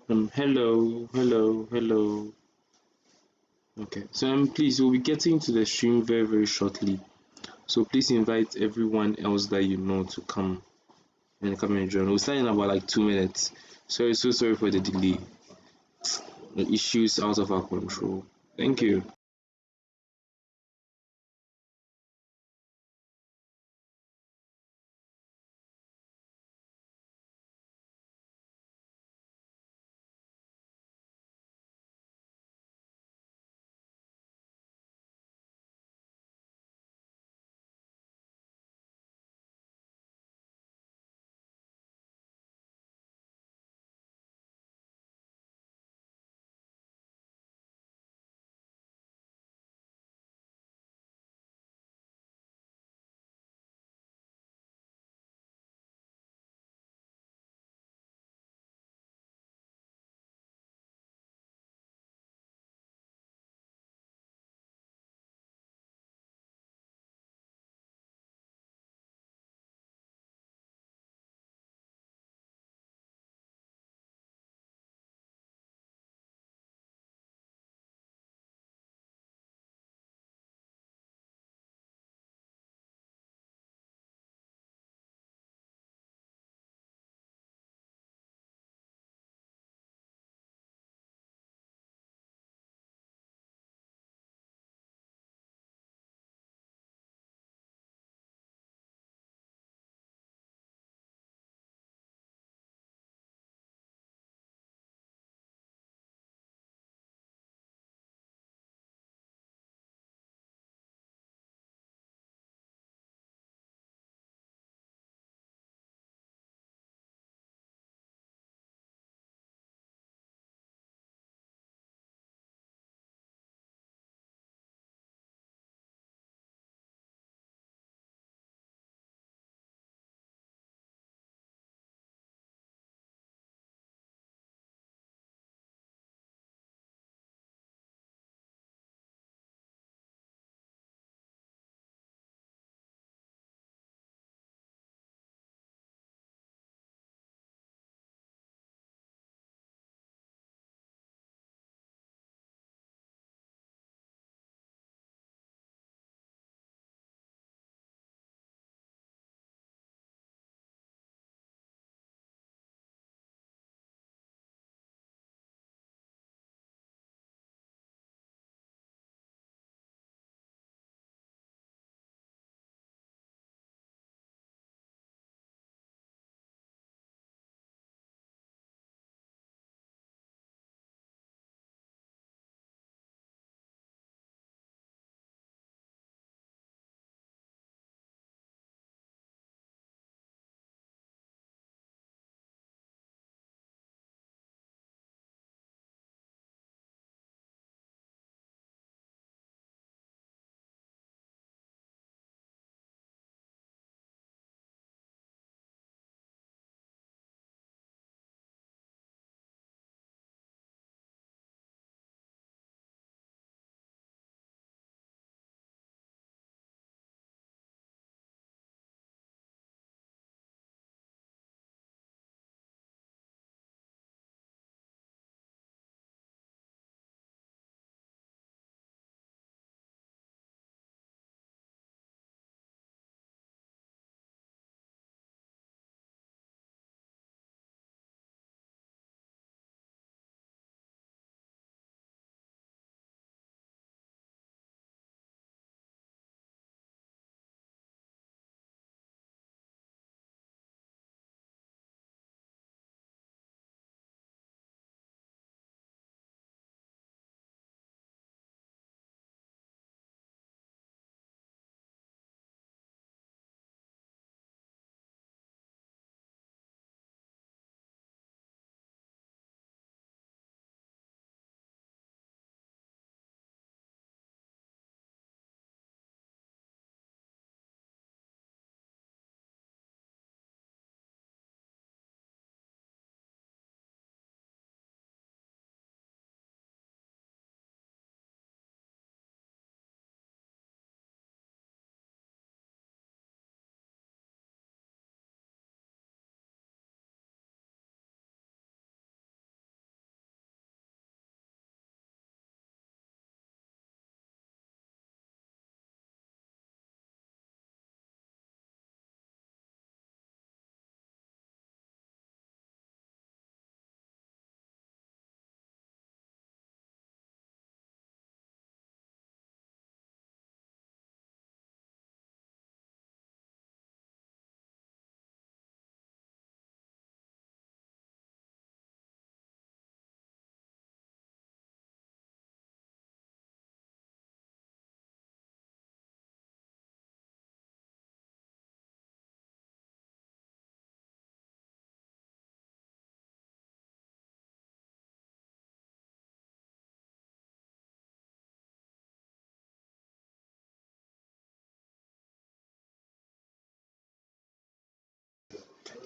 Hello, hello, hello. Okay, so please, we'll be getting to the stream very, very shortly. So please invite everyone else that you know to come and join. We'll start in about like 2 minutes. Sorry, so sorry for the delay. The issues out of our control. Thank you.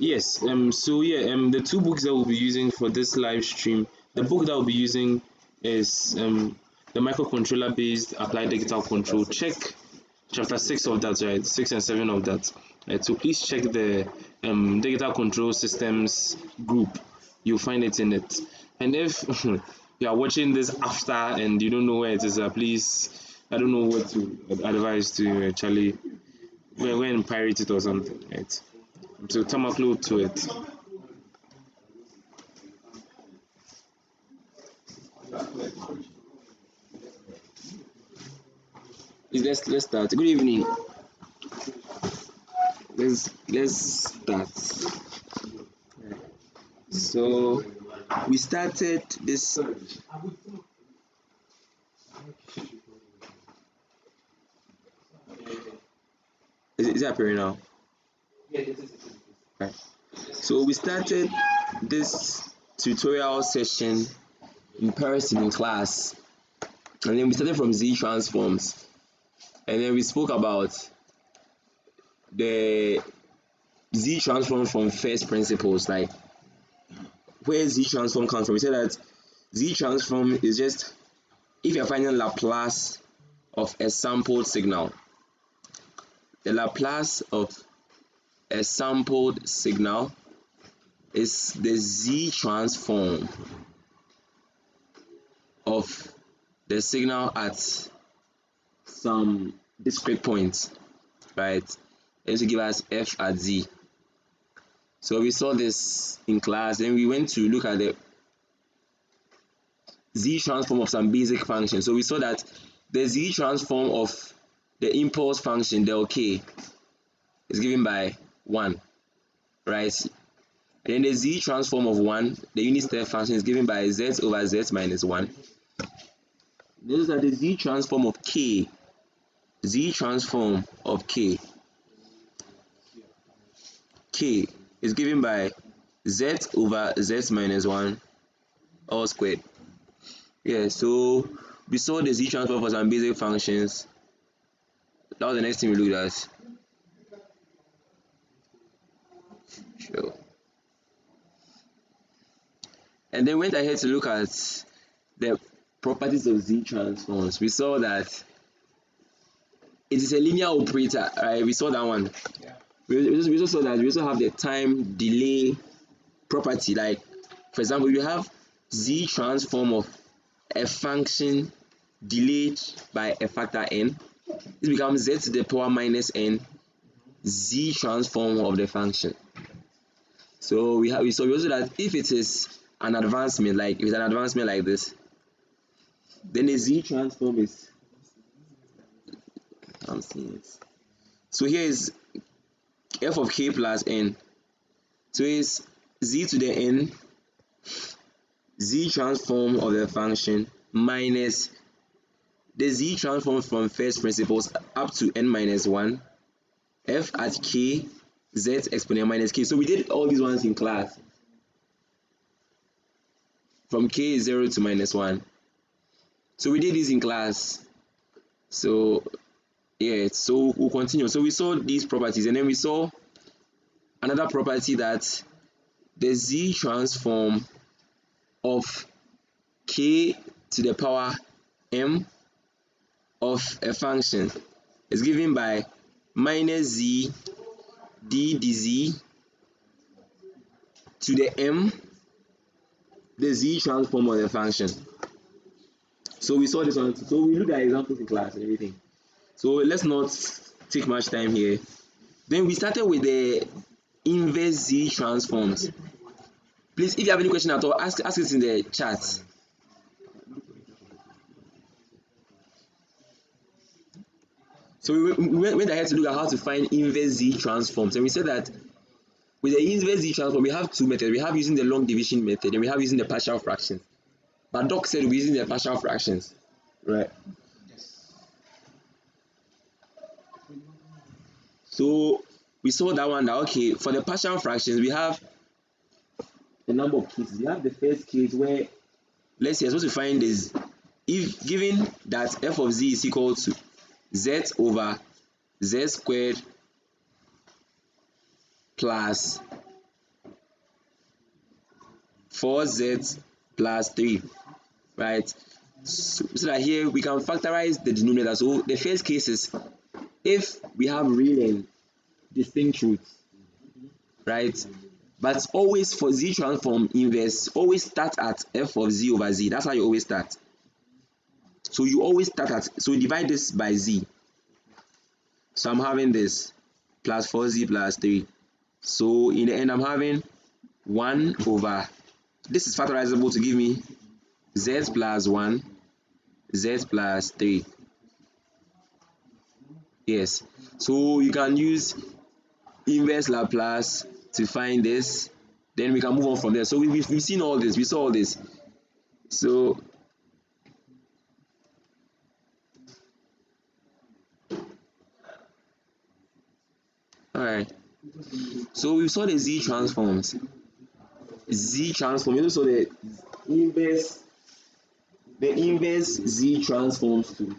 Yes. So yeah. The two books that we'll be using for this live stream. The book that we'll be using is the microcontroller based applied digital control. Check chapter 6 of that, right? 6 and 7 of that. Right. So please check the digital control systems group. You'll find it in it. And if you are watching this after and you don't know where it is, please, I don't know what to advise to you, Charlie. Go and pirate it or something, right? So Tamakloe to it. Let's start. Good evening. Let's start. So we started this. Is it appearing now? Right. So we started this tutorial session in person in class, and then we started from Z transforms, and then we spoke about the Z transform from first principles, like where Z transform comes from. We said that Z transform is just if you're finding Laplace of a sampled signal. The Laplace of a sampled signal is the Z transform of the signal at some discrete point, right? And to give us f at z. So we saw this in class, then we went to look at the Z transform of some basic function. So we saw that the Z transform of the impulse function del k is given by 1, right? And then the Z transform of 1, the unit step function, is given by z over z minus 1. Those are the Z transform of k. Z transform of k. K is given by z over z minus 1 all squared. Yeah, so we saw the Z transform for some basic functions. That was the next thing we looked at. Sure. And then went ahead to look at the properties of Z transforms. We saw that it is a linear operator, right? We saw that one. Yeah. We also saw that we also have the time delay property. Like, for example, you have Z transform of a function delayed by a factor n. This becomes z to the power minus n Z transform of the function. So we saw also that if it is an advancement, like if it's an advancement like this, then the Z transform is, I'm seeing it. So here is f of k plus n. So it's z to the n Z transform of the function minus the Z transform from first principles up to n minus 1 f at k z exponent minus k. So we did all these ones in class from k is 0 to minus 1. So we did this in class. So yeah, so we'll continue. So we saw these properties, and then we saw another property that the Z transform of k to the power m of a function is given by minus z d dz to the m, the Z transform of the function. So we saw this one. So we looked at examples in class and everything. So let's not take much time here. Then we started with the inverse Z transforms. Please, if you have any question at all, ask it in the chat. So we went ahead to look at how to find inverse Z transforms, and we said that with the inverse Z transform, we have two methods. We have using the long division method, and we have using the partial fractions. But Doc said we're using the partial fractions, right? Yes. So we saw that one. That okay, for the partial fractions, we have a number of cases. We have the first case where, let's say, I'm supposed to find this. If given that f of z is equal to z over z squared plus 4z plus 3, right? So that here we can factorize the denominator. So the first case is if we have real and distinct roots, right? But always for z transform inverse, always start at f of z over z. That's how you always start. So you always start at, so divide this by z. So I'm having this plus 4z plus 3. So in the end, I'm having 1 over, this is factorizable to give me z plus 1, z plus 3. Yes. So you can use inverse Laplace to find this. Then we can move on from there. So we've seen all this. We saw all this. So alright. So we saw the z transforms. Z transform. You also saw the inverse z transforms too.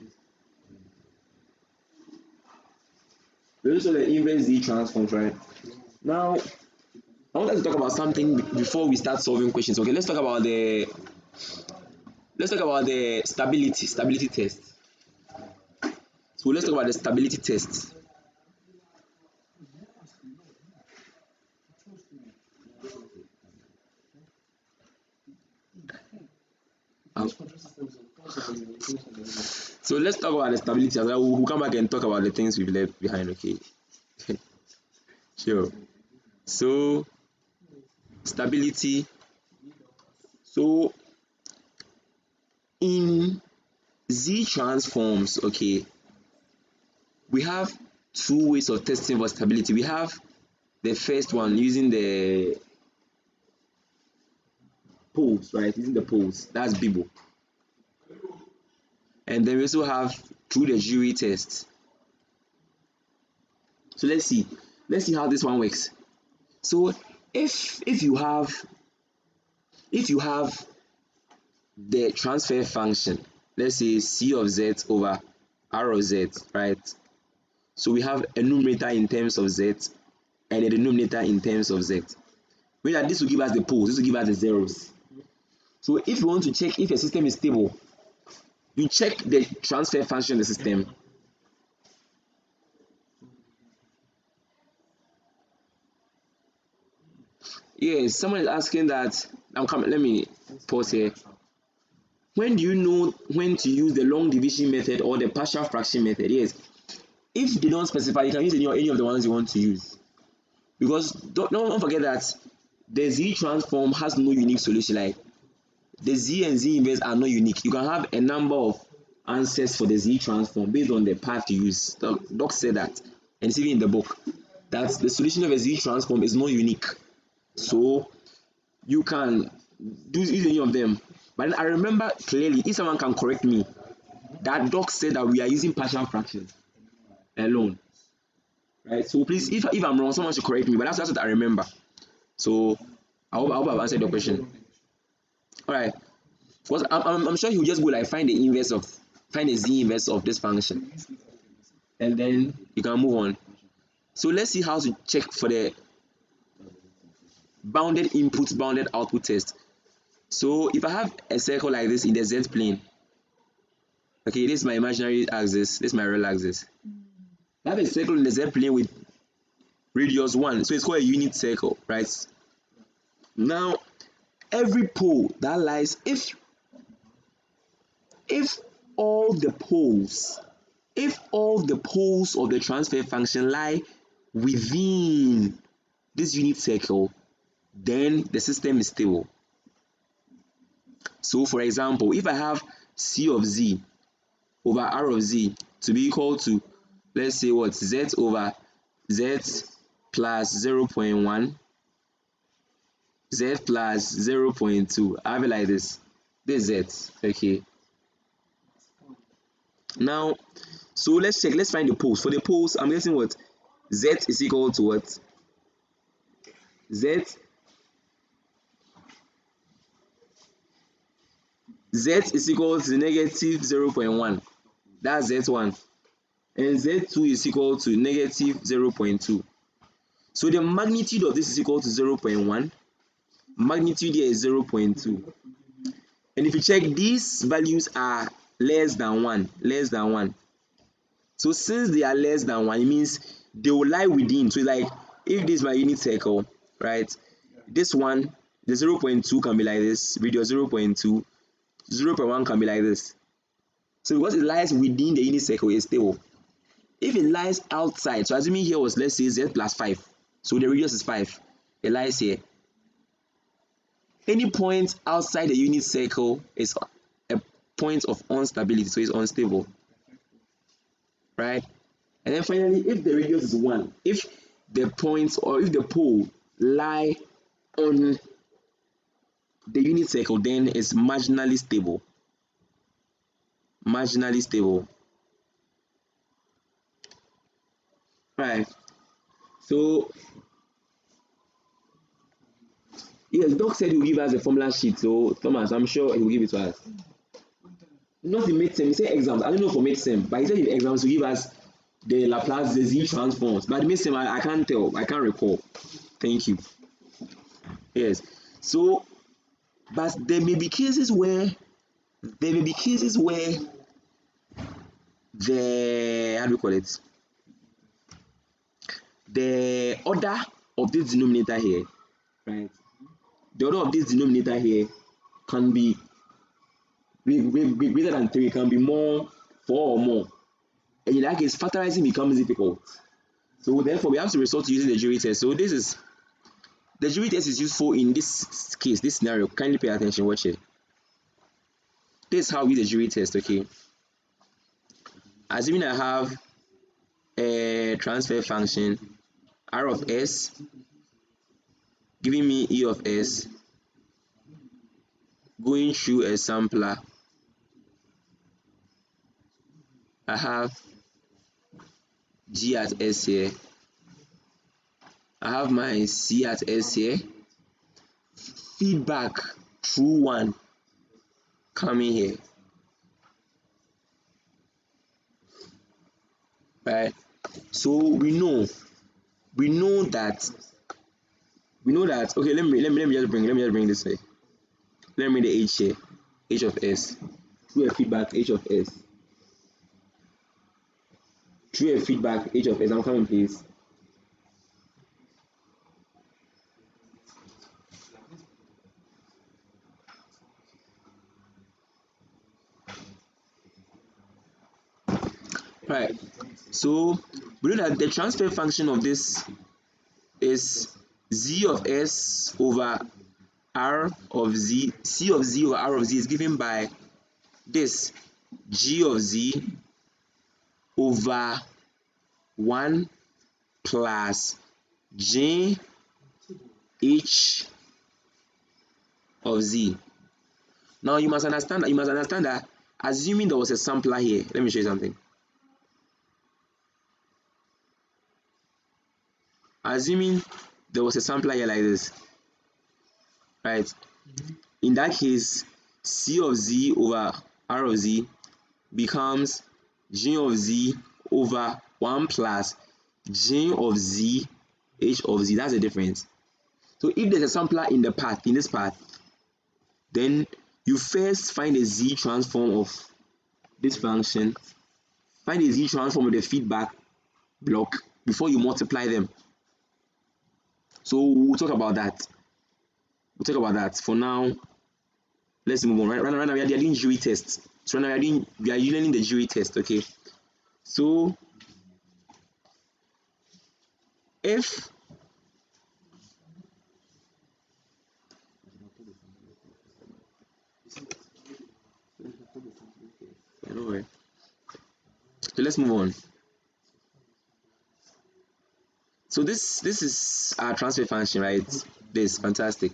We also saw the inverse z transforms, right? Now I want us to talk about something before we start solving questions. Okay, let's talk about the stability test. So let's talk about the stability test. So let's talk about the stability as well. We'll come back and talk about the things we've left behind, okay? Sure. So stability. So in z transforms, okay, we have two ways of testing for stability. We have the first one using the poles, right? Using the poles. That's Bibo. And then we also have through the jury test. So let's see how this one works. So if you have the transfer function, let's say c of z over r of z, right? So we have a numerator in terms of z and a denominator in terms of z. Meaning that this will give us the poles, this will give us the zeros. So if you want to check if a system is stable, you check the transfer function in the system. Yes, someone is asking that. I'm coming. Let me pause here. When do you know when to use the long division method or the partial fraction method? Yes, if they don't specify, you can use any of the ones you want to use. Because don't forget that the z transform has no unique solution. Like the z and z inverse are not unique. You can have a number of answers for the z transform based on the path you use. Doc said that, and it's even in the book that the solution of a z transform is not unique. So you can use any of them. But I remember clearly, if someone can correct me, that doc said that we are using partial fractions alone. Right? So please, if I'm wrong, someone should correct me. But that's what I remember. So I hope I've answered your question. Alright. Because I'm sure he'll just go like find the z inverse of this function. And then you can move on. So let's see how to check for the bounded input, bounded output test. So if I have a circle like this in the z plane, okay, this is my imaginary axis, this is my real axis. I have a circle in the z plane with radius 1, so it's called a unit circle, right? Now, every pole that lies, if all the poles of the transfer function lie within this unit circle, then the system is stable. So for example, if I have c of z over r of z to be equal to, let's say what, z over z plus 0.1, z plus 0.2, I have it like this. This is z, okay. Now, so let's check, let's find the poles. For the poles, I'm guessing what, z is equal to what? Z is equal to negative 0.1. That's Z1. And Z2 is equal to negative 0.2. So the magnitude of this is equal to 0.1. Magnitude here is 0.2. And if you check, these values are less than 1. So since they are less than 1, it means they will lie within. So it's like, if this is my unit circle, right? This one, the 0.2 can be like this, radius 0.2, 0.1 can be like this. So because it lies within the unit circle, it's stable. If it lies outside, so assuming here was, let's say, z plus 5, so the radius is 5, it lies here. Any point outside the unit circle is a point of instability, so it's unstable, right? And then finally, if the radius is 1, if the points or if the pole lie on the unit circle, then it's marginally stable. Marginally stable. Right. So yes, Doc said he will give us a formula sheet. So Thomas, I'm sure he will give it to us. Not in midterm, he said exams. I don't know for midterm, but he said in exams to give us the Laplace, the Z transforms. But midterm, I can't tell. I can't recall. Thank you. Yes. So, but there may be cases where the, how do we call it? The order of this denominator here, right? The order of this denominator here can be greater than 3, can be more, 4 or more. And in that case, factorizing becomes difficult. So therefore, we have to resort to using the jury test. So this is, the jury test is useful in this case, this scenario. Kindly pay attention, watch it. This is how we use the jury test, okay? Assuming I have a transfer function, R of S, giving me E of S, going through a sampler. I have G at S here. I have my C at S here. Feedback through 1 coming here. Right? So we know that okay, let me just bring this way. Let me bring the H here. H of S. Through a feedback H of S. Through a feedback H of S. I'm coming, please. Right. So we know that the transfer function of this is Z of S over R of Z. C of Z over R of Z is given by this G of Z over 1 plus J H of Z. Now you must understand that assuming there was a sampler here, let me show you something. Assuming there was a sampler here like this, right? In that case, C of Z over R of Z becomes J of Z over 1 plus J of Z H of Z. That's the difference. So if there's a sampler in the path, in this path, then you first find a Z transform of this function, find a Z transform of the feedback block before you multiply them. So we'll talk about that. For now, let's move on. Right now we are doing jury tests. So right now we are learning the jury test, okay? So if so let's move on. So this is our transfer function, right? This fantastic.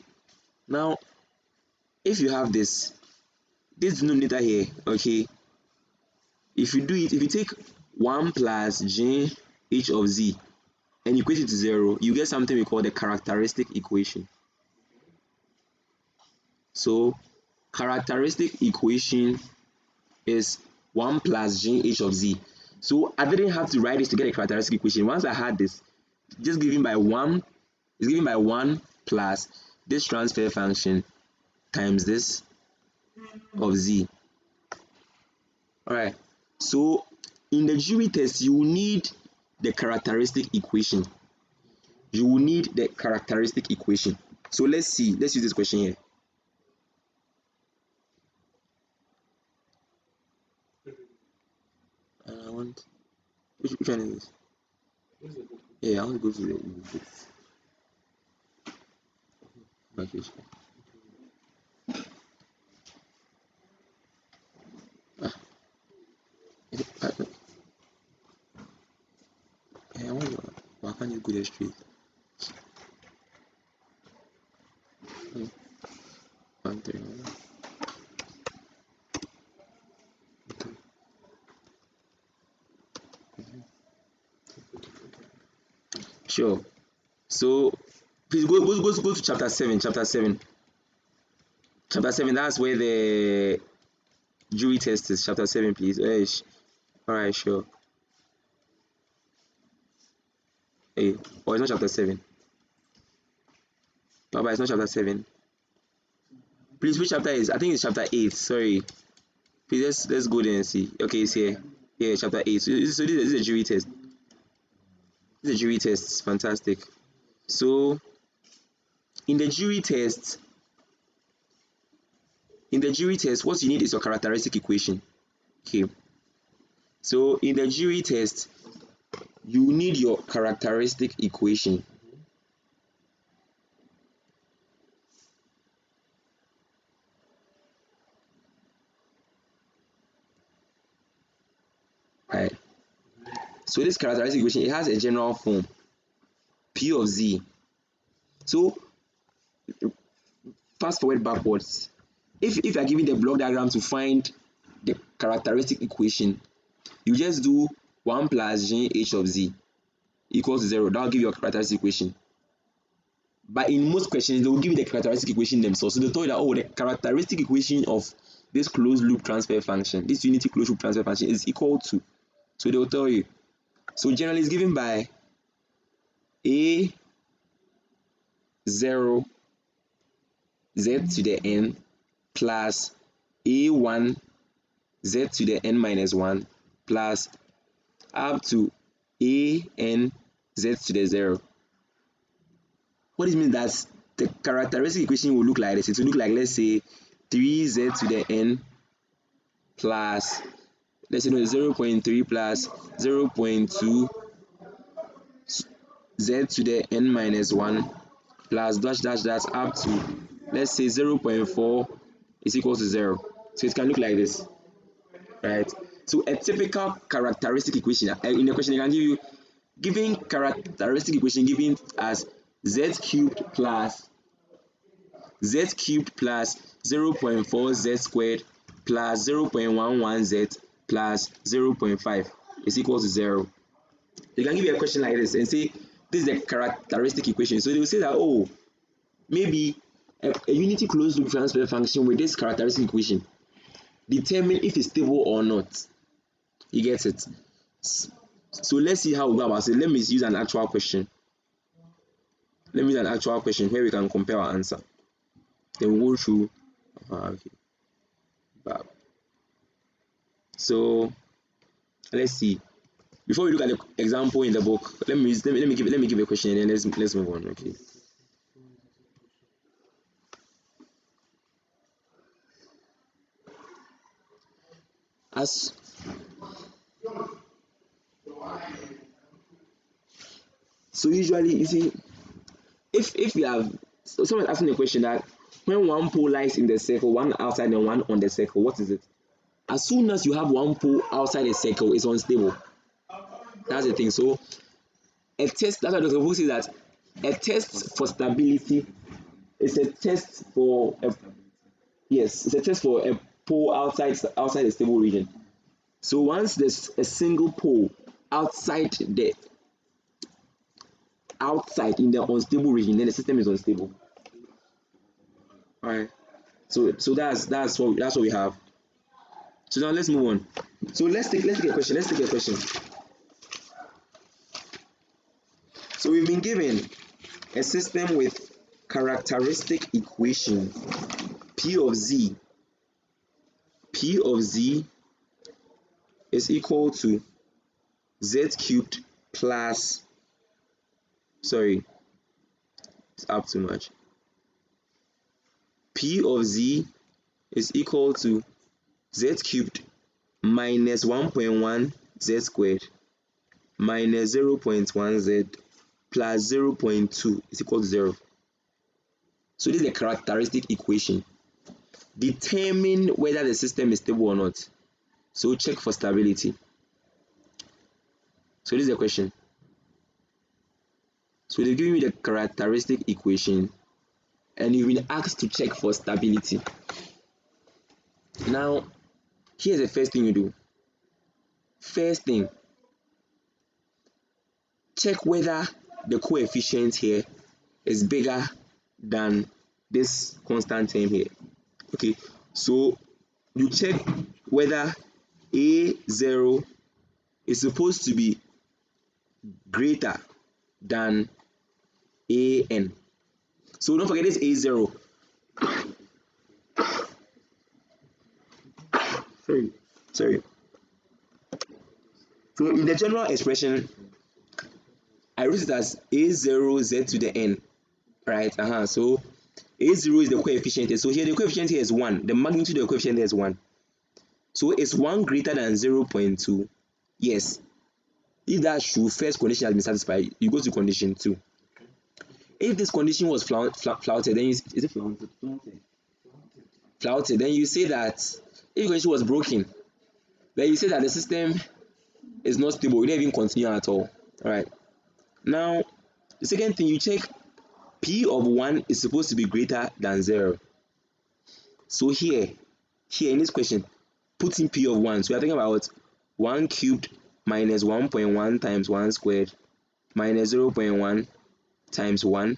Now, if you have this denominator here, okay, if you take 1 plus J H of Z and equate it to 0, you get something we call the characteristic equation. So characteristic equation is 1 plus J H of Z. So I didn't have to write this to get a characteristic equation. Once I had this, just given by 1 is given by 1 plus this transfer function times this of z. Alright, so in the Dewey test, you will need the characteristic equation. You will need the characteristic equation. So let's see. Let's use this question here. I want which one is this? Yeah, I want to go to the book. Okay. Why can't you go there straight? One, three, one. Sure. So please go to chapter 7. Chapter 7. Chapter 7, that's where the Dewey test is. Chapter 7, please. Alright, sure. Hey, oh, it's not chapter 7. Baba, it's not chapter 7. Please, which chapter is? I think it's chapter 8. Sorry. Please, let's go there and see. Okay, it's here. Yeah, chapter 8. So this is a Dewey test. This is a Dewey test. It's fantastic. So, in the Dewey test, what you need is your characteristic equation. Okay. So, in the Dewey test, you need your characteristic equation. Right. So this characteristic equation, it has a general form, P of z. So fast forward backwards. If you are given the block diagram to find the characteristic equation, you just do 1 plus g h of z equals to 0. That will give you a characteristic equation. But in most questions, they will give you the characteristic equation themselves. So they tell you that, oh, the characteristic equation of this closed loop transfer function, this unity closed loop transfer function is equal to. So they will tell you. So generally it's given by a0 z to the n plus a1 z to the n minus 1 plus up to an z to the 0. What this means that the characteristic equation will look like this. It will look like, let's say, 3z to the n plus, let's say, 0.3 plus 0.2 z to the n minus 1 plus dash dash dash up to, let's say, 0.4 is equal to 0. So it can look like this, right? So a typical characteristic equation in the question, they can give you, given characteristic equation given as z cubed plus 0.4 z squared plus 0.11 z plus 0.5 is equal to 0. They can give you a question like this and say, this is the characteristic equation. So they will say that, oh, maybe a unity closed loop transfer function with this characteristic equation determine if it's stable or not. You get it? So let's see how we go about it. Let me use an actual question. Let me use an actual question where we can compare our answer. Then we'll go through. Okay. So let's see. Before we look at the example in the book, let me give a question and then let's move on. Okay. So usually, you see, if you have, so someone asking a question that when one pole lies in the circle, one outside and one on the circle, what is it? As soon as you have one pole outside the circle, it's unstable. That's the thing. So a test, that's why Dr. Wu says that a test for stability is a test for a pole outside the stable region. So once there's a single pole outside in the unstable region, then the system is unstable. All right. So that's what we have. So now let's move on. So let's take a question. So we've been given a system with characteristic equation P of z is equal to z cubed plus, sorry, it's up too much. P of z is equal to z cubed minus 1.1 z squared minus 0.1 z plus 0.2 is equal to 0. So this is a characteristic equation. Determine whether the system is stable or not. So check for stability. So this is the question. So they've given me the characteristic equation and you've been asked to check for stability. Now, here's the first thing you do. First thing, check whether the coefficient here is bigger than this constant term here. Okay, so you check whether A0 is supposed to be greater than AN. So don't forget this A0. Sorry. So in the general expression, I wrote it as A0 z to the n, right? So A0 is the coefficient. So here the coefficient here is 1. The magnitude of the coefficient here is 1. So is 1 greater than 0.2? Yes. If that's true, first condition has been satisfied, you go to condition 2. If this condition was flouted, then is it flouted? Flouted, then you say that if the condition was broken, then you say that the system is not stable. You don't even continue at all. Alright. Now, the second thing, you check P of 1 is supposed to be greater than 0. So here in this question, put in P of 1. So we are talking about 1 cubed minus 1.1 times 1 squared minus 0.1 times 1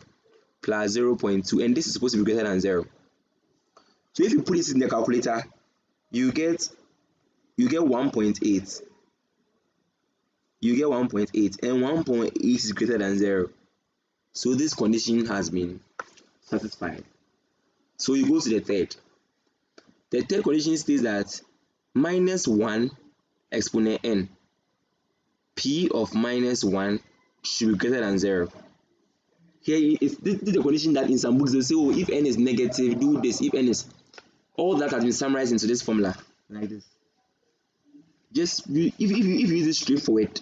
plus 0.2, and this is supposed to be greater than 0. So if you put this in the calculator, you get 1.8. You get 1.8, and 1.8 is greater than 0. So this condition has been satisfied. So you go to the third. The third condition states that minus 1 exponent n, P of minus 1 should be greater than 0. Here is this is the condition that in some books they say, oh, if n is negative, do this. If n is, all that has been summarized into this formula like this. Just if you use it straightforward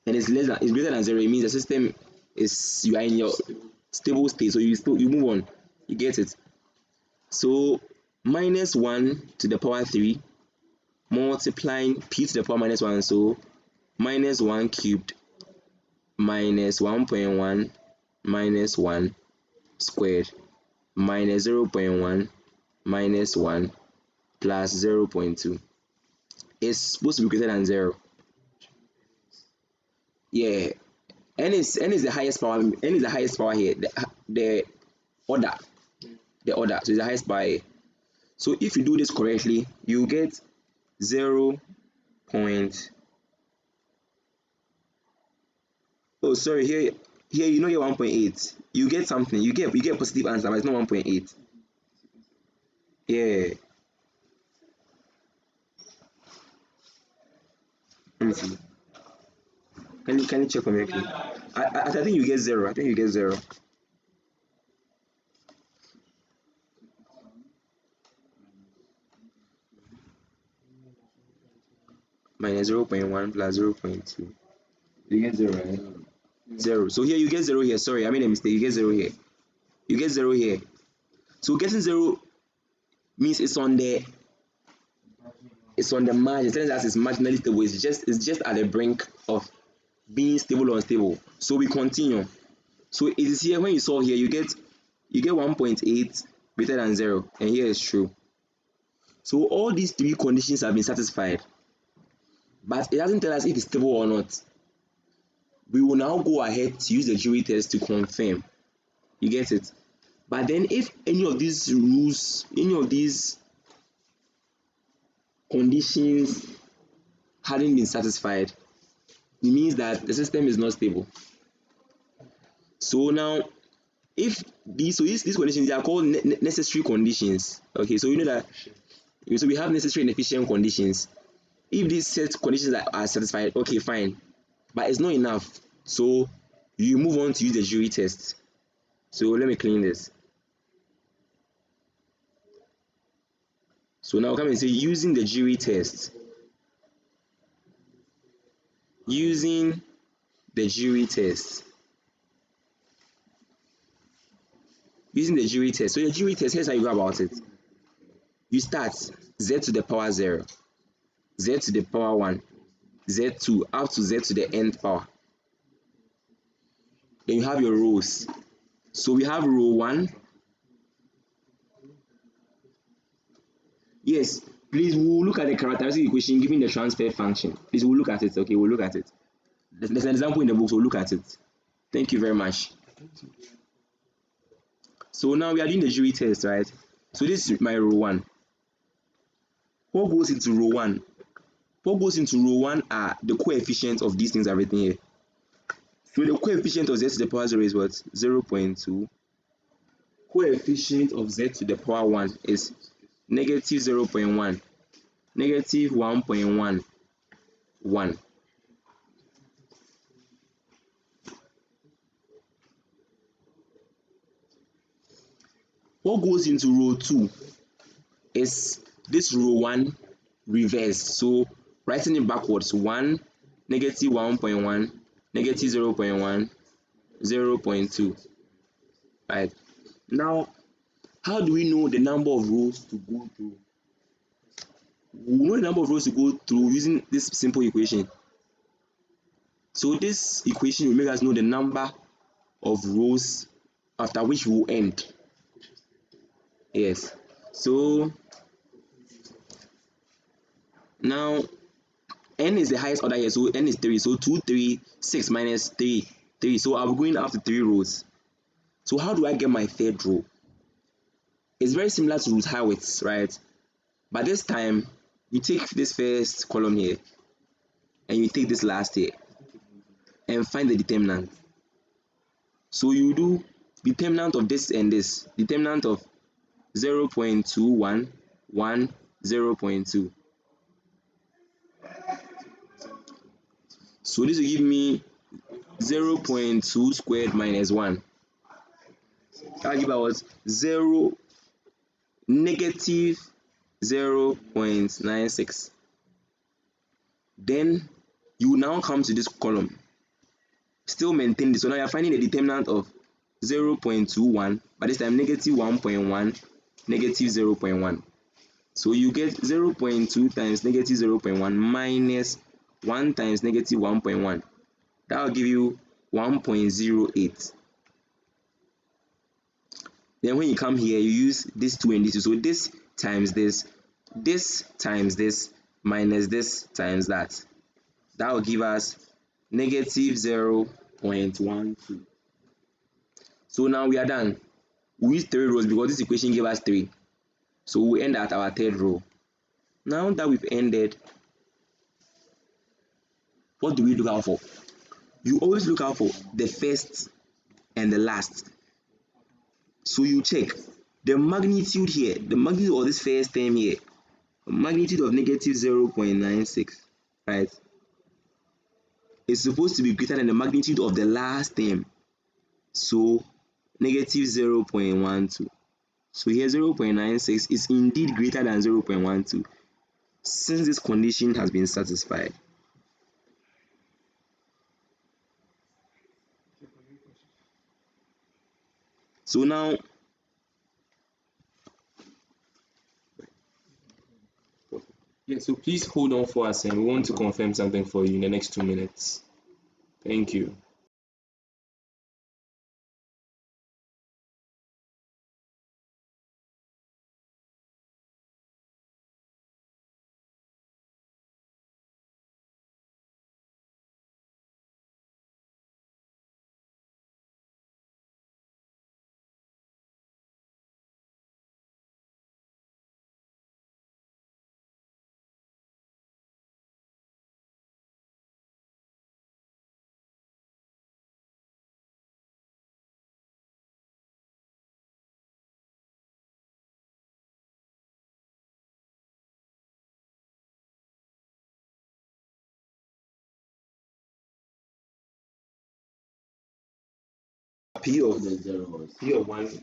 and it's greater than 0, it means the system is, you are in your stable state. So you move on. You get it. So minus 1 to the power 3 multiplying P to the power minus 1, so minus 1 cubed minus 1.1 minus 1 squared minus 0.1 minus 1 plus 0.2 is supposed to be greater than 0. Yeah, n is the highest power. N is the highest power here. The order, so it's the highest power here. So if you do this correctly, you get 0. Oh, sorry, here you know you're 1.8. You get something. You get a positive answer, but it's not 1.8. Yeah. Let me see. Can you check for me? Okay. I think you get 0. I think you get 0. Minus 0.1 plus 0.2. You get 0, right? 0. So here you get 0 here. Sorry, I made a mistake. You get 0 here. You get 0 here. So getting 0 means it's on the margin. It tells us it's marginally stable. It's just at the brink of being stable or unstable. So we continue. So it is here, when you solve here, you get 1.8 greater than 0, and here is true. So all these three conditions have been satisfied, but it doesn't tell us if it's stable or not. We will now go ahead to use the jury test to confirm. You get it? But then if any of these rules, any of these conditions hadn't been satisfied, it means that the system is not stable. So now if these conditions, they are called necessary conditions. Okay, so you know that, so we have necessary and efficient conditions. If these set conditions are satisfied, okay, fine, but it's not enough, so you move on to use the jury test. So let me clean this. So now come and say using the jury test. Using the jury test. Using the jury test. So the jury test, here's how you go about it. You start z to the power 0, z to the power 1, z2 up to z to the nth power. Then you have your rows. So we have row 1. Yes, please, we'll look at the characteristic equation given the transfer function. Please, we'll look at it. Okay, we'll look at it. There's an example in the book, so we'll look at it. Thank you very much. So now we are doing the jury test, right? So this is my row 1. What goes into row 1? What goes into row 1 are the coefficients of these things I've written here. So the coefficient of z to the power 0 is what? 0.2. Coefficient of z to the power 1 is negative 0.1, negative 1.11. What goes into row 2 is this row 1 reversed. So writing it backwards, 1, negative 1.1, negative 0.1, 0.2. Right. Now, how do we know the number of rows to go through? We know the number of rows to go through using this simple equation. So this equation will make us know the number of rows after which we will end. Yes. So now n is the highest order here, so n is 3. So 2, 3, 6 minus 3, 3. So I'll be going up to 3 rows. So how do I get my third row? It's very similar to root Howitz, right? But this time, you take this first column here, and you take this last here, and find the determinant. So you do determinant of this and this, determinant of 0.21, 1, 0.2. So this will give me 0.2 squared minus 1. That will give us negative 0.96. Then you now come to this column, still maintain this. So now you're finding the determinant of 0.21, but this time negative 1.1, negative 0.1. So you get 0.2 times negative 0.1 minus 1 times negative 1.1. That will give you 1.08. Then when you come here, you use this 2 and this 2. So this times this times this, minus this times that. That will give us negative 0.12. So now we are done. We use 3 rows because this equation gave us 3. So we end at our third row. Now that we've ended, what do we look out for? You always look out for the first and the last. So you check the magnitude here, the magnitude of this first term here, magnitude of negative 0.96, right? It's supposed to be greater than the magnitude of the last term. So negative 0.12. So here 0.96 is indeed greater than 0.12 since this condition has been satisfied. So now so please hold on for us and we want to confirm something for you in the next 2 minutes. Thank you. P of The zeros. P of 1.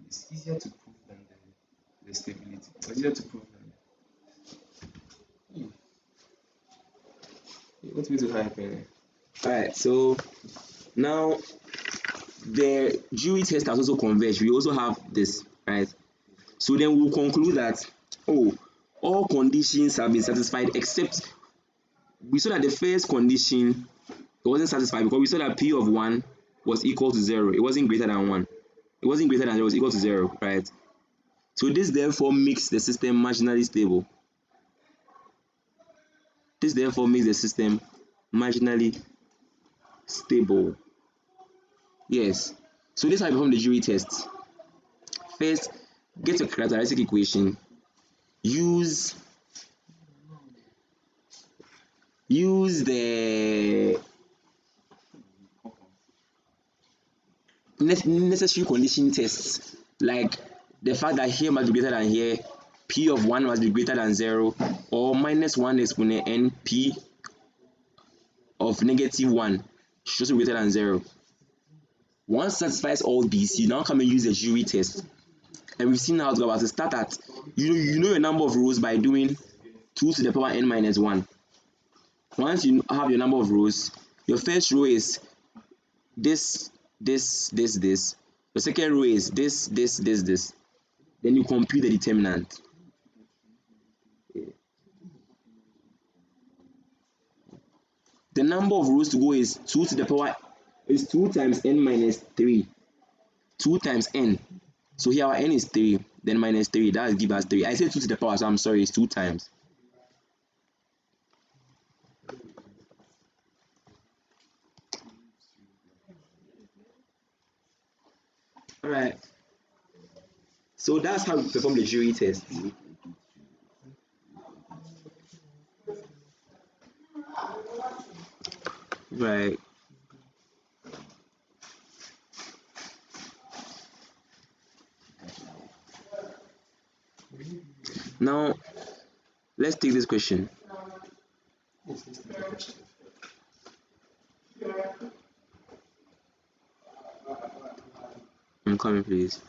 It's easier to prove than the stability. It's easier to prove than. What's going to happen? Alright, so now the Dewey test has also converged. We also have this, right? So then we'll conclude that all conditions have been satisfied except we saw that the first condition it wasn't satisfied because we saw that P of 1 was equal to 0. It wasn't greater than 1. It wasn't greater than 0, it was equal to 0, right? So this therefore makes the system marginally stable. This therefore makes the system marginally stable. Yes. So this is how you perform the Dewey test. First, get your characteristic equation. Use the necessary condition tests, like the fact that here must be greater than here, P of 1 must be greater than 0, or minus 1 exponent n P of negative 1 should also be greater than 0. Once satisfies all these, you now come and use the Dewey test. And we've seen how to go about it. Start at, you know your number of rows by doing 2 to the power n minus 1. Once you have your number of rows, your first row is this. The second row is this. Then you compute the determinant. The number of rows to go is 2 to the power is 2 times n minus 3. 2 times n. So here our n is 3, then minus 3. That will give us 3. I said 2 to the power, so I'm sorry, it's 2 times. Alright. So that's how we perform the Dewey test. Right. Now, let's take this question. I'm coming, please.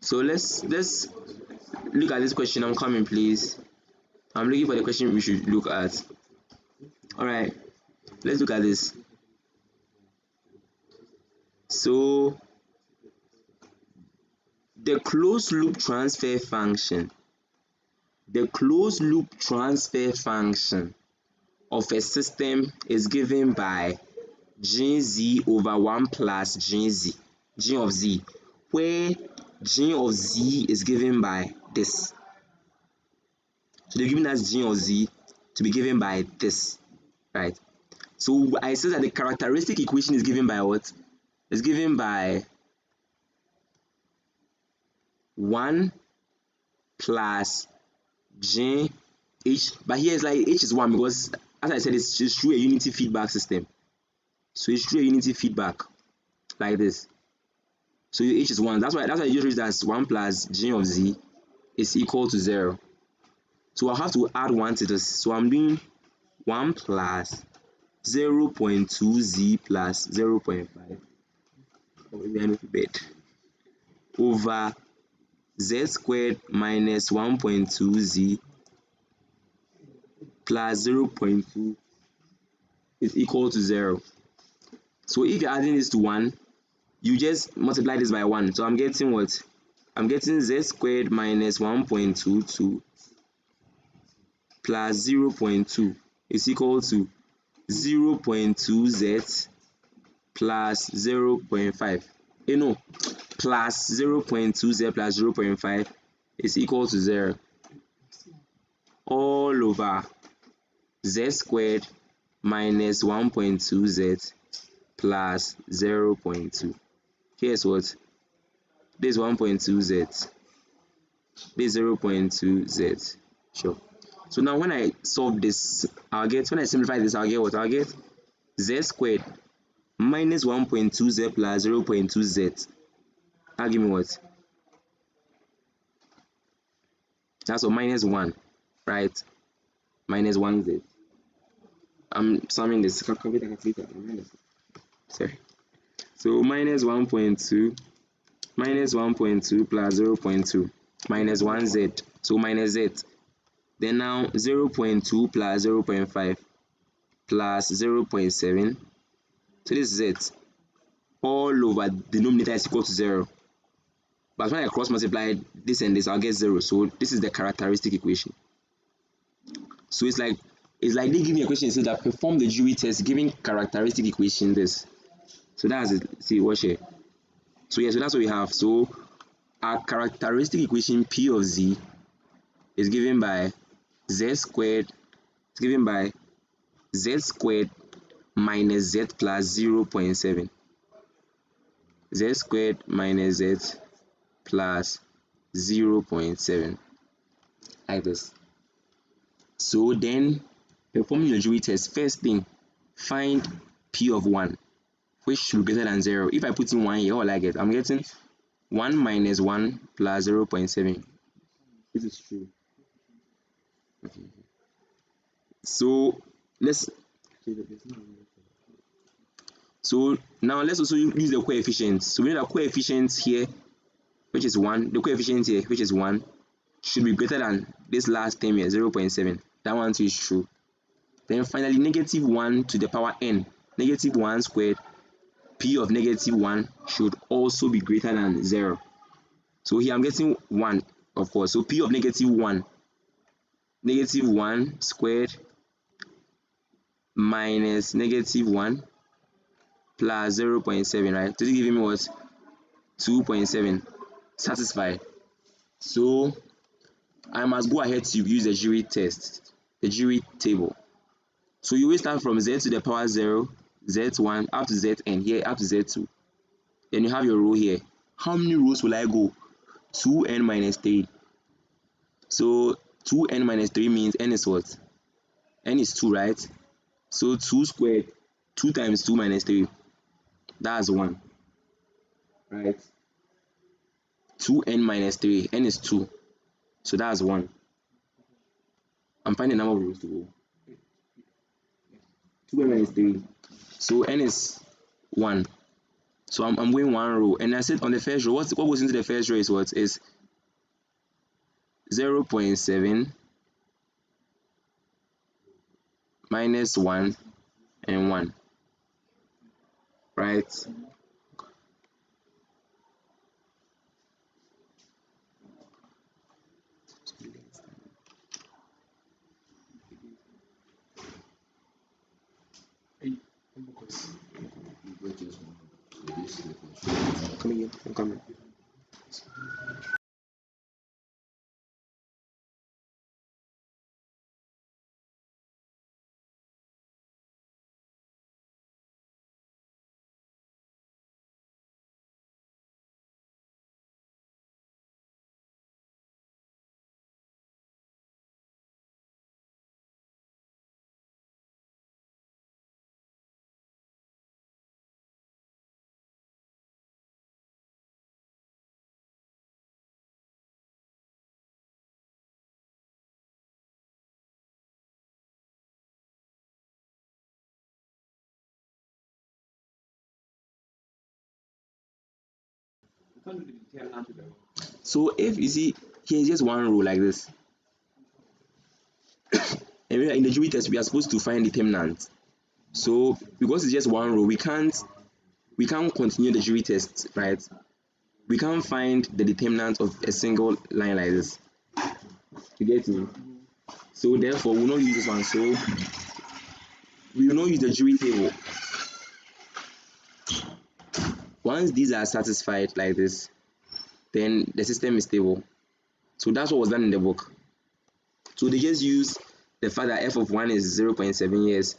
So let's look at this question. I'm coming, please. I'm looking for the question we should look at. Alright, let's look at this. So the closed loop transfer function of a system is given by gz over 1 plus g of z, where g of z is given by this. So they're giving us g of z to be given by this, right? So I said that the characteristic equation is given by what? It's given by 1 plus g h, but here it's like h is 1 because, as I said, it's just through a unity feedback system. So it's through a unity feedback like this. So h is 1. That's why you just read as 1 plus g of z is equal to 0. So I'll have to add 1 to this. So I'm doing 1 plus 0.2z plus 0.5. Maybe I need to bet. Over z squared minus 1.2z plus 0.2 is equal to 0. So if you're adding this to 1, you just multiply this by 1. So I'm getting what? I'm getting z squared minus 1.22 plus 0.2 is equal to 0.2z plus 0.5. No, plus 0.2z plus 0.5 is equal to 0 all over z squared minus 1.2z plus 0.2. Here's what? This is 1.2z. This is 0.2z. Sure. So now when I solve this, when I simplify this, I'll get what? I'll get z squared minus 1.2z plus 0.2z. That'll give me what? That's what, minus 1, right? Minus 1z. I'm summing this. Sorry. So minus 1.2 plus 0.2 minus 1z. So minus z. Then now 0.2 plus 0.5 plus 0.7. So this is z. All over denominator is equal to 0. But when I cross multiply this and this, I'll get 0. So this is the characteristic equation. So it's like they give me a question that says that perform the Dewey test giving characteristic equation this. So that's it. See, watch here. So yeah, so that's what we have. So our characteristic equation P of z is given by z squared. It's given by z squared minus z plus 0.7. Z squared minus z plus 0.7, like this. So then, performing your Dewey test, first thing, find P of 1, which should be greater than 0. If I put in 1 here, what will I get? I'm getting 1 minus 1 plus 0.7. This is true. Okay. So now let's also use the coefficients. So we know that coefficients here, which is 1, the coefficient here, which is 1, should be greater than this last term here, 0.7. That one too is true. Then finally, negative 1 to the power n, negative 1 squared, P of negative 1 should also be greater than 0. So here I'm getting 1, of course. So P of negative 1, negative 1 squared minus negative 1 plus 0.7, right? So this is giving me what? 2.7. Satisfied. So I must go ahead to use the Dewey test, the Dewey table. So you will start from z to the power 0, z1 up to zn, here up to z2. Then you have your row here. How many rows will I go? 2n minus 3. So 2n minus 3 means n is what? N is 2, right? So 2 squared, 2 times 2 minus 3, that's 1, right? 2n minus 3, n is 2, so that's 1. I'm finding the number of rows to go. 2n minus 3, so n is 1. So I'm going 1 row, and I said on the first row, what goes into the first row is what? Is 0.7 minus 1 and 1, right? Come again, I'm coming. So if you see here is just 1 row like this, and in the Dewey test we are supposed to find determinant. So because it's just 1 row, we can't continue the Dewey test, right? We can't find the determinant of a single line like this. You get me? So therefore we will not use this one. So we will not use the Dewey table. once these are satisfied like this, then the system is stable. So that's what was done in the book. So they just use the fact that f of 1 is 0.7 years.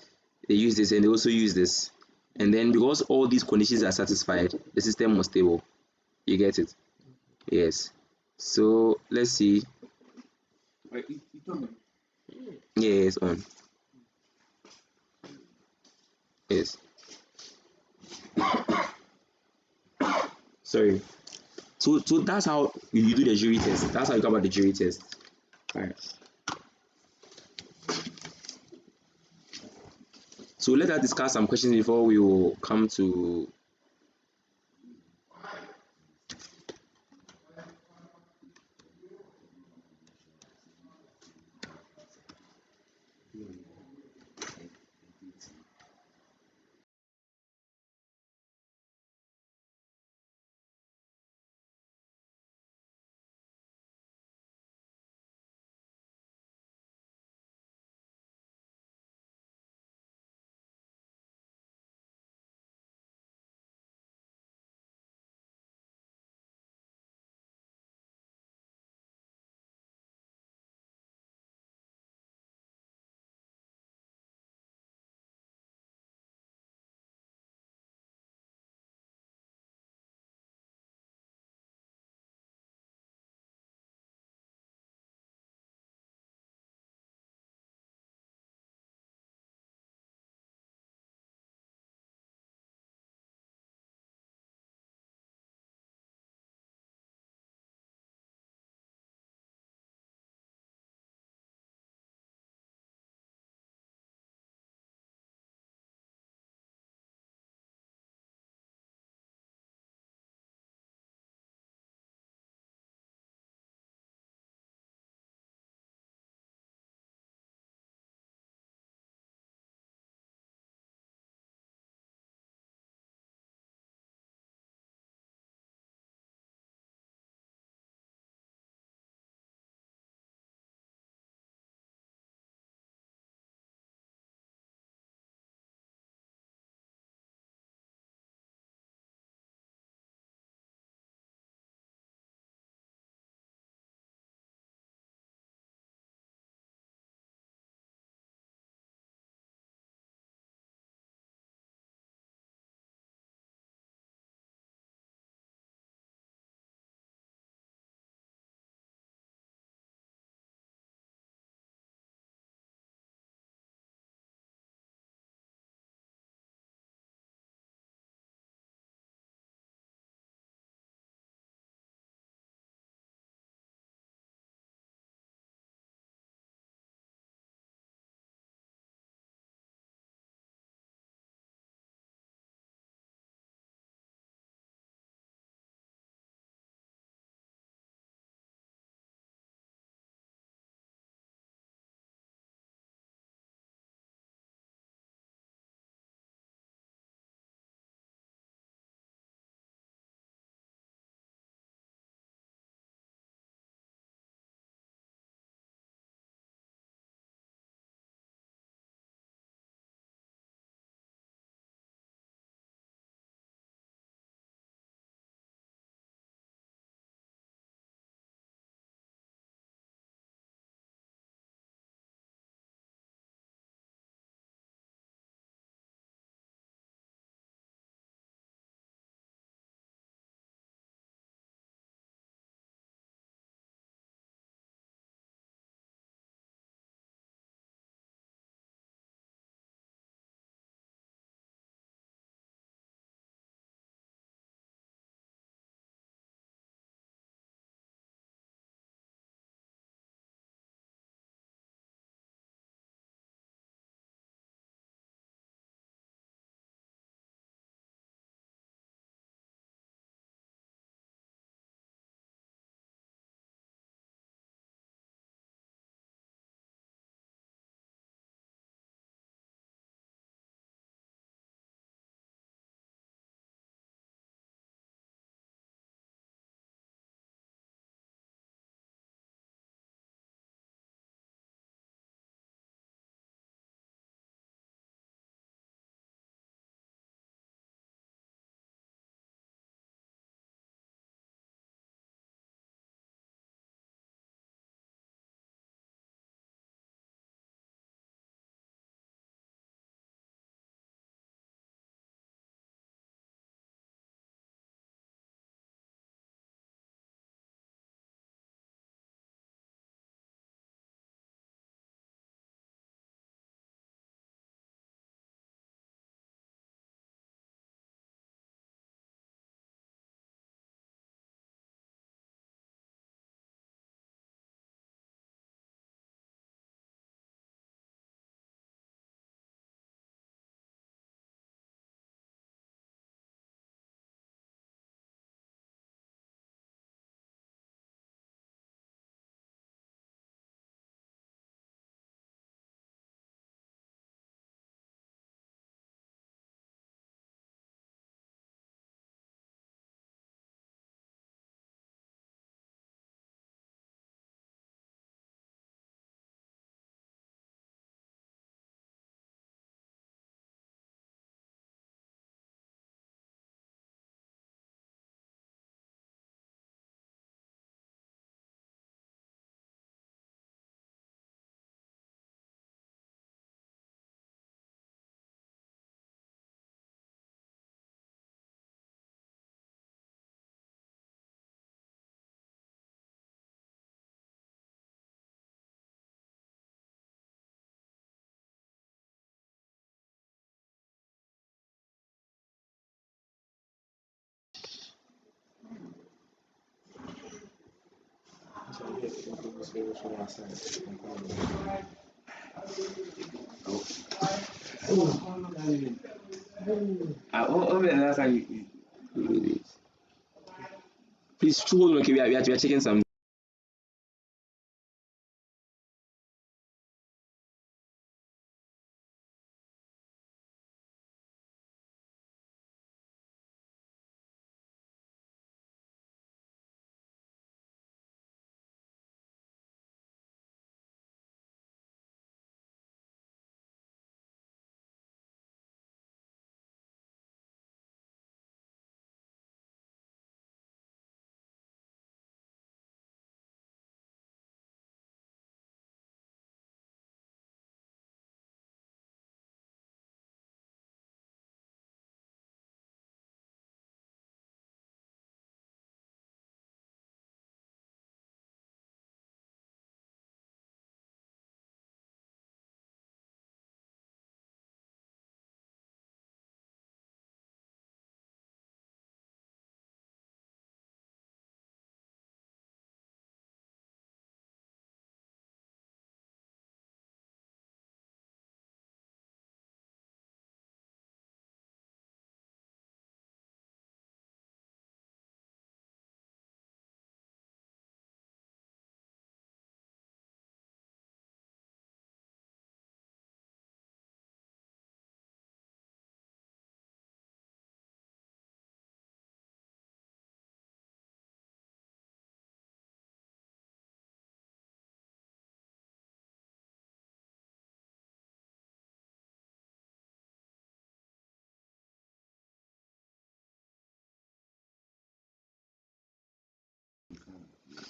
They use this and they also use this. And then because all these conditions are satisfied, the system was stable. You get it? Yes. So let's see. Yes, on. Yes. Sorry. So that's how you do the jury test. That's how you come about the jury test. Alright. So let us discuss some questions before we will come to Please hold on. Okay, we are checking some.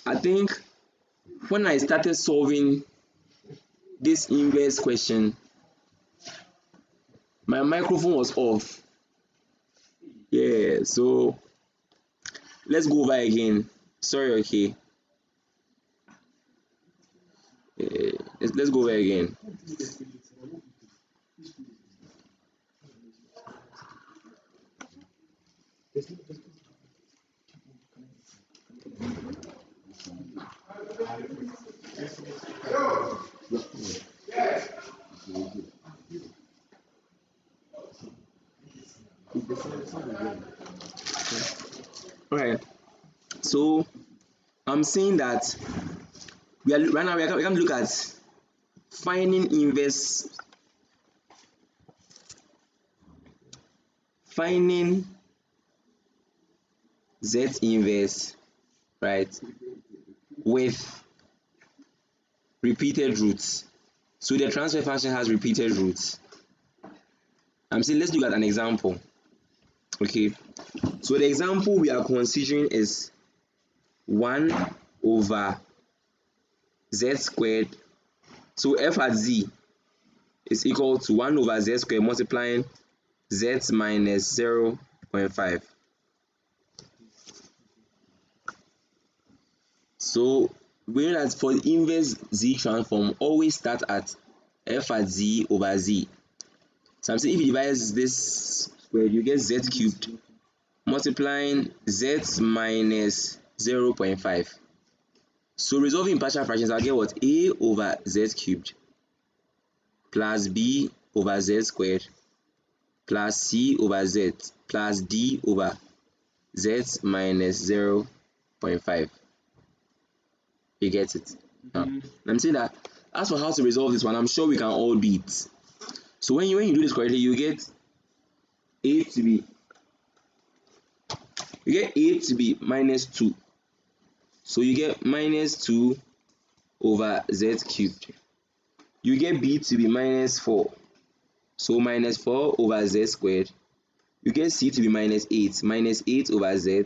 I think when I started solving this inverse question, my microphone was off. Yeah, so let's go over again. Sorry, okay. Let's go over again. All right. So I'm saying that we are right now we are going to look at finding inverse, finding z inverse, right, with repeated roots. So the transfer function has repeated roots. I'm saying let's look at an example. Okay, so the example we are considering is 1 over z squared. So f at z is equal to 1 over z squared multiplying z minus 0.5. So we know that for the inverse z transform, always start at f at z over z. So I'm saying if you divide this squared, you get z cubed multiplying z minus 0.5. So resolving partial fractions, I'll get what? A over z cubed plus b over z squared plus c over z plus d over z minus 0.5. You get it? I'm saying that as for how to resolve this one, I'm sure we can all do it. So when you do this correctly, you get a to be minus 2. So you get minus 2 over z cubed. You get b to be minus 4. So minus 4 over z squared. You get c to be minus 8. Minus 8 over z.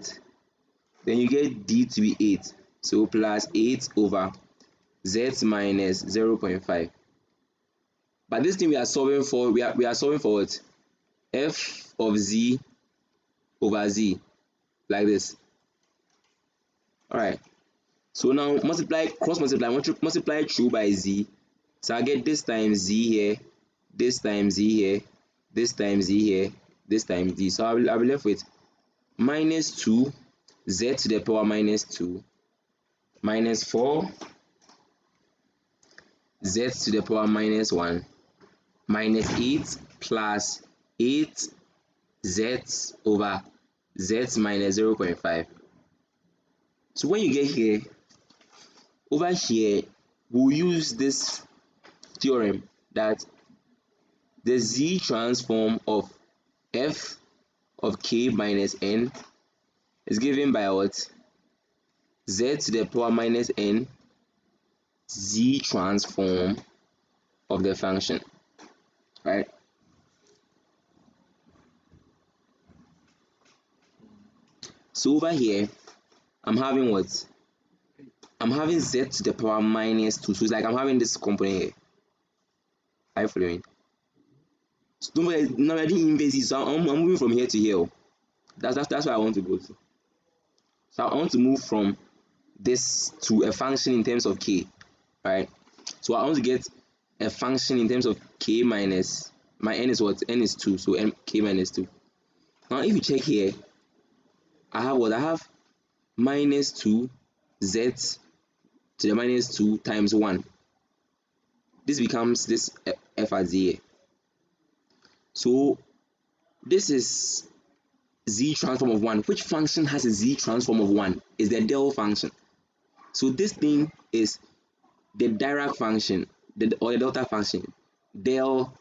Then you get d to be 8. So plus 8 over z minus 0.5. But this thing we are solving for, we are solving for what? F of z over z, like this. Alright. So now multiply, cross multiply, multiply through by z. So I get this times z here, this times z here, this times z here, this times d. So I'll be left with minus 2 z to the power minus 2 minus 4 z to the power minus 1 minus 8 plus 8 z over z minus 0.5. So when you get here, over here, we'll use this theorem that the z transform of f of k minus n is given by what? Z to the power minus n z transform of the function, right? So over here, I'm having what? I'm having z to the power minus 2. So it's like I'm having this component here. Are you following? So don't worry, now I didn't inverse it, so I'm moving from here to here. That's where I want to go to. So I want to move from this to a function in terms of k, right? So I want to get a function in terms of k minus, my n is what? N is 2, so k minus 2. Now if you check here, I have what? I have minus 2 z to the minus 2 times 1. This becomes this f at z here. So this is z transform of 1. Which function has a z transform of 1? Is the del function. So this thing is the Dirac function, or the delta function, del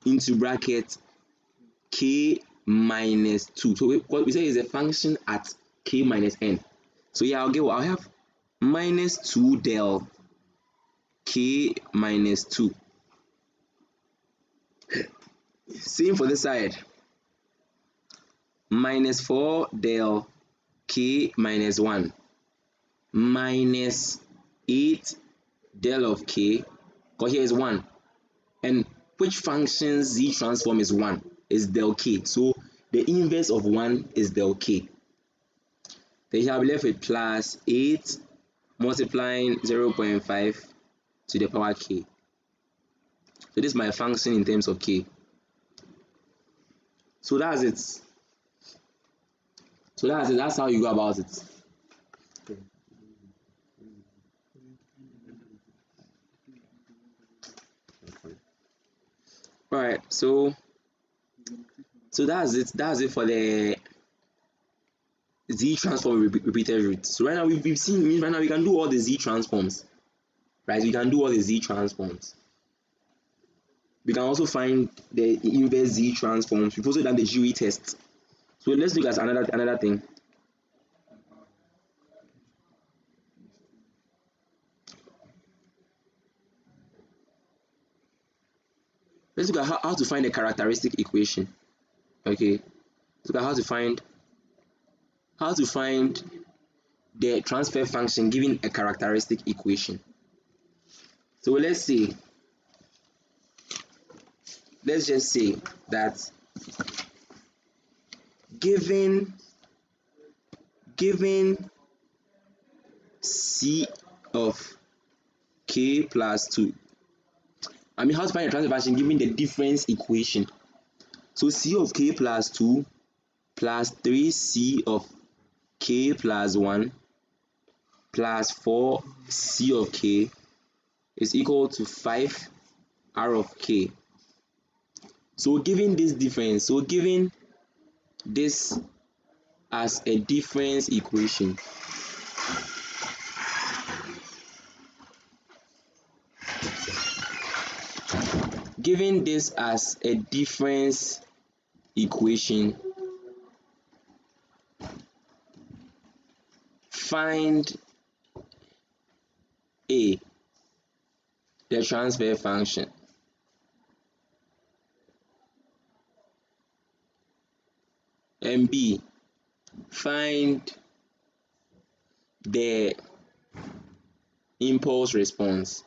into bracket k minus 2. So what we say is a function at k minus n. So yeah, I'll have minus 2 del k minus 2. Same for this side. Minus 4 del k minus 1 minus 8 del of k, because here is 1. And which function z transform is 1? Is del k. So the inverse of 1 is del k. Then you have left with plus 8 multiplying 0.5 to the power k. So this is my function in terms of k. So that's it. So that's it. That's how you go about it. Alright, so that's it. That's it for the z transform repeated root. So right now we've seen, right now we can do all the z transforms. Right? We can do all the z transforms. We can also find the inverse z transforms. We've also done the GUI test. So let's look at another thing. Let's look at how to find a characteristic equation. Okay, let's look at how to find the transfer function given a characteristic equation. So let's just say that given c of k plus 2, how to find a transfer function given the difference equation. So c of k plus 2 plus 3c of k plus 1 plus 4c of k is equal to 5 r of k. So given this difference, so given this as a difference equation, given this as a difference equation, find A, the transfer function, and B, find the impulse response.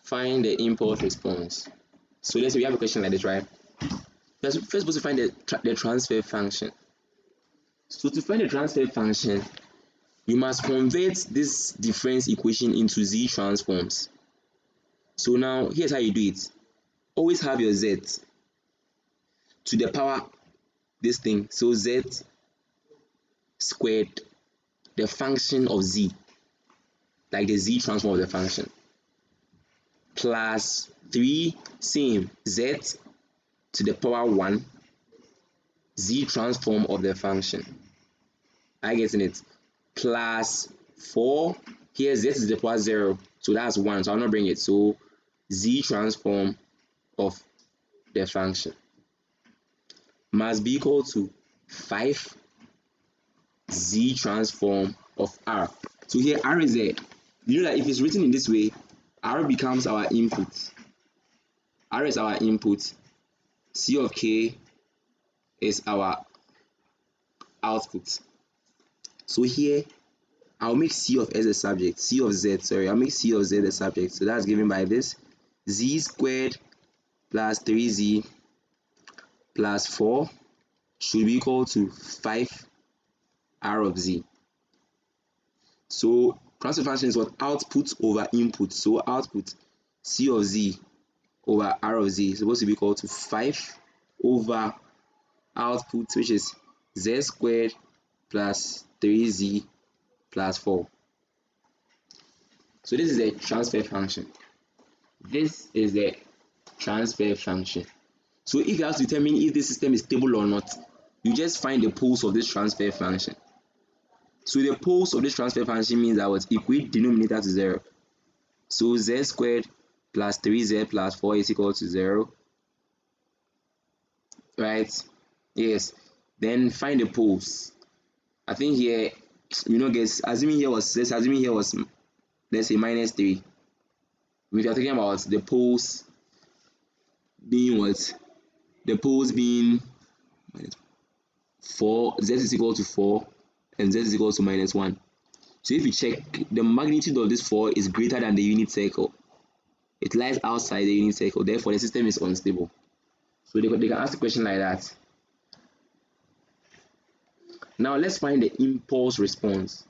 Find the impulse response. So let's say we have a question like this, right? We're first supposed to find the transfer function. So to find the transfer function, you must convert this difference equation into z transforms. So now here's how you do it. Always have your z to the power this thing. So z squared the function of z, like the z transform of the function, plus 3 same z to the power 1 z transform of the function. I getting it? Plus 4, here z is the power 0, so that's 1, so I'll not bring it, so z transform of the function must be equal to 5 z transform of r. So here r is there. You know that if it's written in this way, r becomes our input, r is our input, c of k is our output. So here I'll make c of s the subject, c of z, sorry, I'll make c of z the subject. So that's given by this z squared plus 3z plus 4 should be equal to 5 r of z. So transfer function is what? Output over input. So output c of z over r of z is supposed to be equal to 5 over output, which is z squared plus 3z plus 4. So this is the transfer function. This is the transfer function. So if you have to determine if this system is stable or not, you just find the poles of this transfer function. So the poles of this transfer function means that what? Equate denominator to 0. So z squared plus 3z plus 4 is equal to 0. Right? Yes. Then find the poles. I think here, you know, guys, assuming here was, let's say minus 3. We are talking about the poles being what? The poles being 4, z is equal to 4, and z is equal to minus 1. So if you check, the magnitude of this 4 is greater than the unit circle. It lies outside the unit circle, therefore the system is unstable. So they can ask a question like that. Now let's find the impulse response.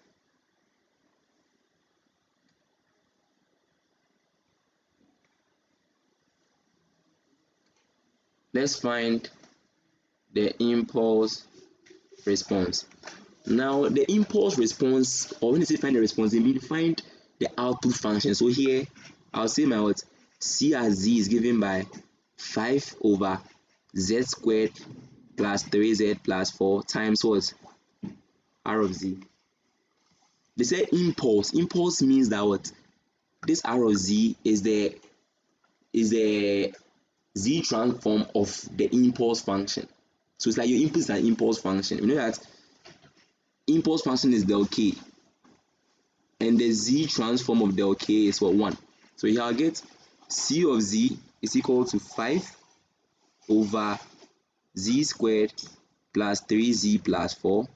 Let's find the impulse response. Now the impulse response, or when you say find the response, it means find the output function. So here I'll say my what? C as z is given by 5 over z squared plus 3z plus 4 times what? R of z. They say impulse. Impulse means that what? This R of z is the z transform of the impulse function. So it's like your input is an impulse function. You know that impulse function is del k, and the z transform of del k is what? 1. So here I'll get c of z is equal to 5 over z squared plus 3z plus 4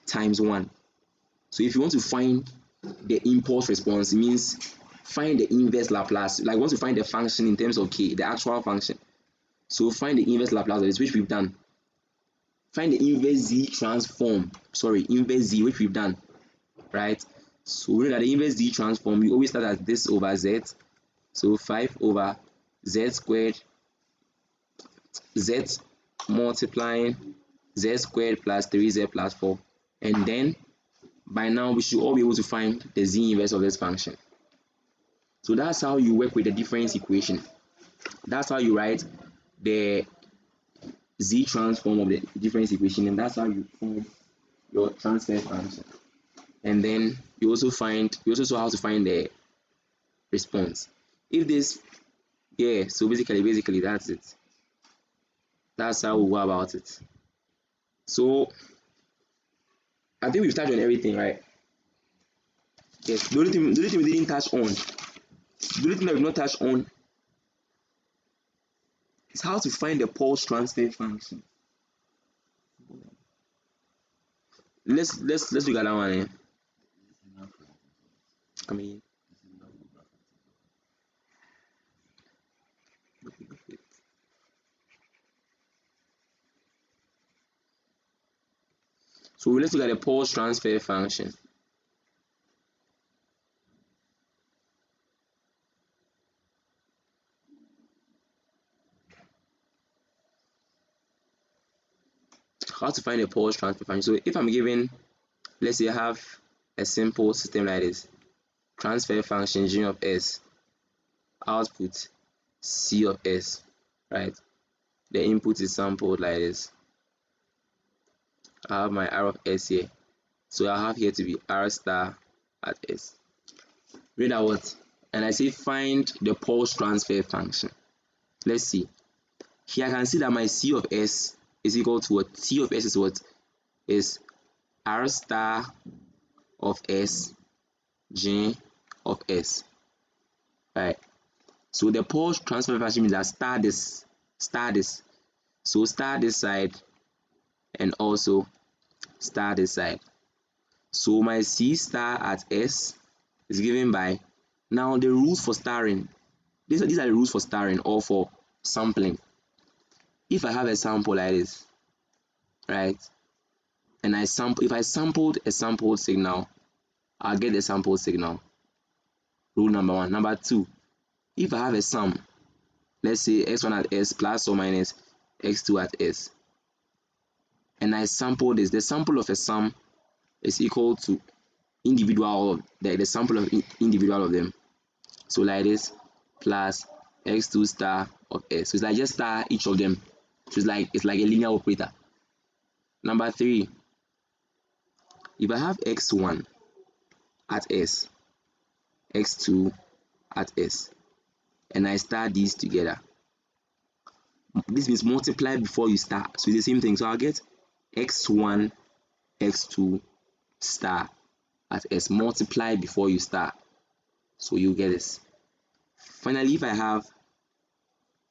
times 1. So if you want to find the impulse response, it means find the inverse Laplace. Like once you find the function in terms of k, the actual function. So find the inverse Laplace of this, which we've done. Find the inverse z transform, inverse z, which we've done, right? So we know that the inverse z transform, you always start at this over z. So 5 over z squared, z multiplying z squared plus 3z plus 4. And then by now we should all be able to find the z inverse of this function. So that's how you work with the difference equation. That's how you write the z transform of the difference equation, and that's how you form your transfer function. And then you also saw how to find the response. If this, so basically that's it. That's how we go about it. So I think we've touched on everything, right? Yes. The only thing we didn't touch on, the only thing that we've not touched on is how to find the pulse transfer function. Let's look at that one. So let's look at the pulse transfer function. How to find a pulse transfer function. So if I'm given let's say I have a simple system like this. Transfer function G of S, output C of S, right? The input is sampled like this. I have my R of S here. So I have here to be R star at S. Read that what? And I say find the pulse transfer function. Let's see. Here I can see that my C of S is equal to what? C of S is what? Is R star of S, G of S. Right. So the pulse transfer function means that star this. So star this side and also star this side. So my C star at S is given by, now the rules for starring. These are the rules for starring or for sampling. If I have a sample like this, right, and if I sampled a sampled signal, I'll get the sample signal. Rule number one. Number two, if I have a sum, let's say x1 at S plus or minus x2 at S, and I sample this, the sample of a sum is equal to the sample of individual of them. So like this, plus x2 star of S. So it's like just star each of them. So it's like a linear operator. Number three, if I have x1 at S, x2 at S, and I star these together, this means multiply before you start. So it's the same thing. So I'll get x1, x2 star at S, multiply before you start. So you get this. Finally, if I have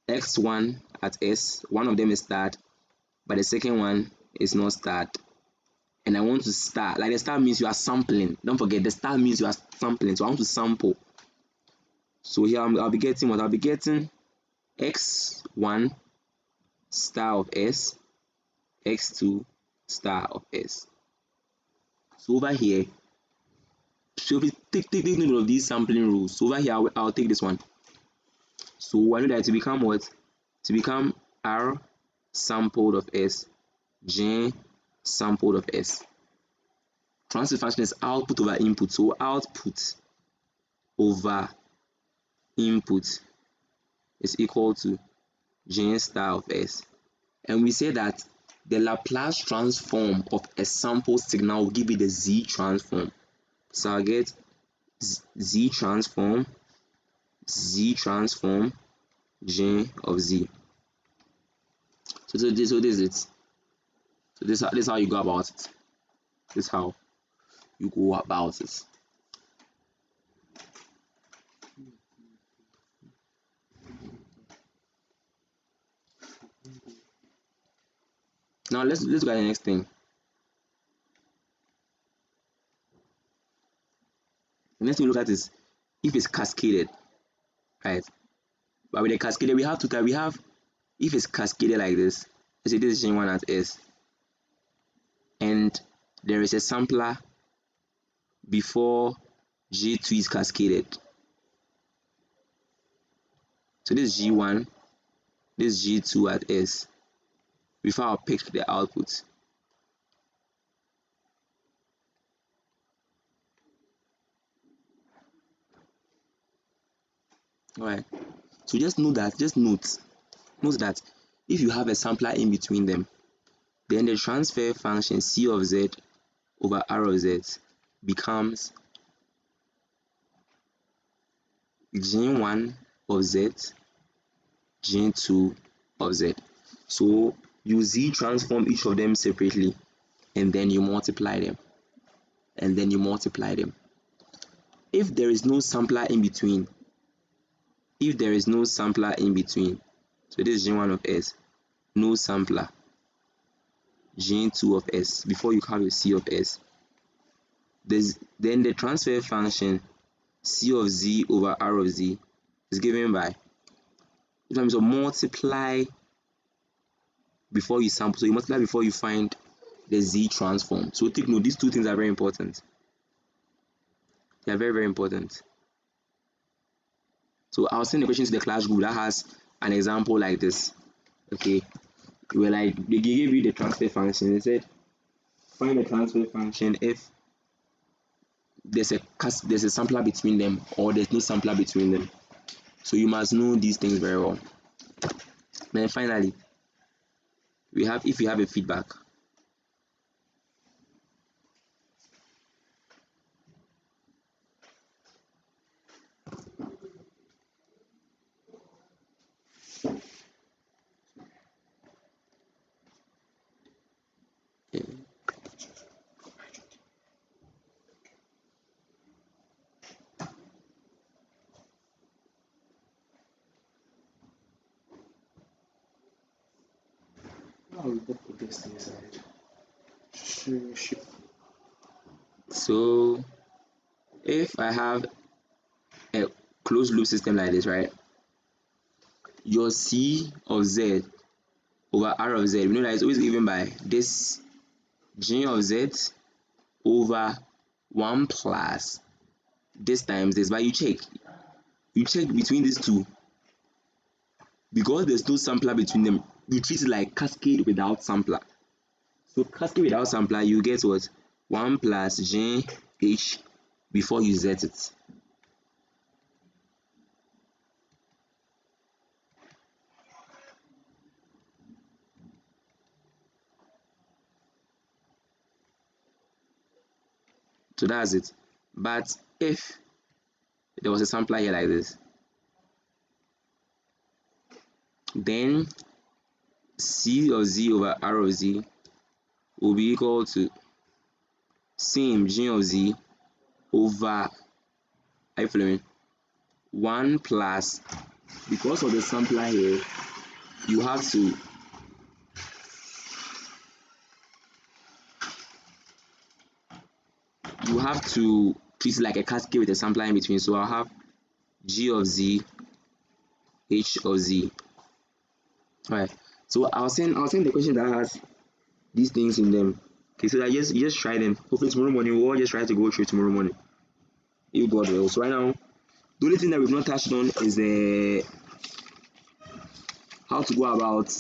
x1 at S, one of them is starred, but the second one is not starred, and I want to start, like the star means you are sampling. Don't forget, the star means you are sampling. So I want to sample. So here I'll be getting what? I'll be getting x1 star of S, x2 star of S. So over here, so if you take note of these sampling rules. So over here, I'll take this one. So I know that to become what? To become R sampled of S, G sampled of S. Transfer function is output over input. So output over input is equal to G star of S. And we say that the Laplace transform of a sample signal will give you the Z transform. So I'll get Z transform G of Z. So this is it. So this is how you go about it. This is how you go about it. Now let's look at the next thing. The next thing we look at is if it's cascaded, right? But with the cascaded, we have if it's cascaded like this. Let's say this is G1 at S, and there is a sampler before G2 is cascaded. So this is G1, this is G2 at S before I pick the output. Alright, so just note that if you have a sampler in between them, then the transfer function C of Z over R of Z becomes G1 of Z, G2 of Z. So you Z transform each of them separately, and then you multiply them, If there is no sampler in between, so this is G1 of S, no sampler, G2 of S, before you have a C of S, then the transfer function C of Z over R of Z is given by, in terms of multiply before you sample. So you multiply before you find the Z transform. So take note, these two things are very important. They are very, very important. So I'll send the question to the class group that has an example like this. Okay, they gave you the transfer function. They said find the transfer function if there's a sampler between them or there's no sampler between them. So you must know these things very well. Then finally, if you have a feedback. we put this inside. Sure. So if I have a closed loop system like this, right? Your C of Z over R of Z, we know that it's always given by this G of Z over 1 plus this times this, but you check between these two. Because there's no sampler between them, you treat it like cascade without sampler. So cascade without sampler, you get what? 1 plus G H before you Z it. So that's it. But if there was a sampler here like this, then C of Z over R of Z will be equal to same G of Z over, are you following? 1 plus, because of the sampler here, you have to treat it like a cascade with a sampler in between. So I'll have G of Z, H of Z. Alright. So I'll send the question that has these things in them. Okay, so you just try them. Hopefully tomorrow morning we'll all just try to go through tomorrow morning. You God will. So right now, the only thing that we've not touched on is how to go about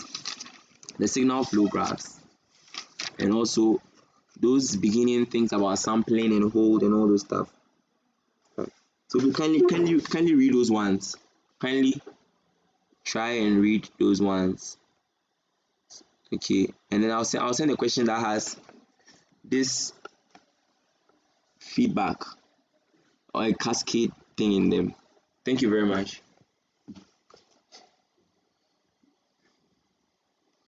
the signal flow graphs, and also those beginning things about sampling and hold and all those stuff. So kindly read those ones. Kindly try and read those ones. Okay, and then I'll send a question that has this feedback or a cascade thing in them. Thank you very much.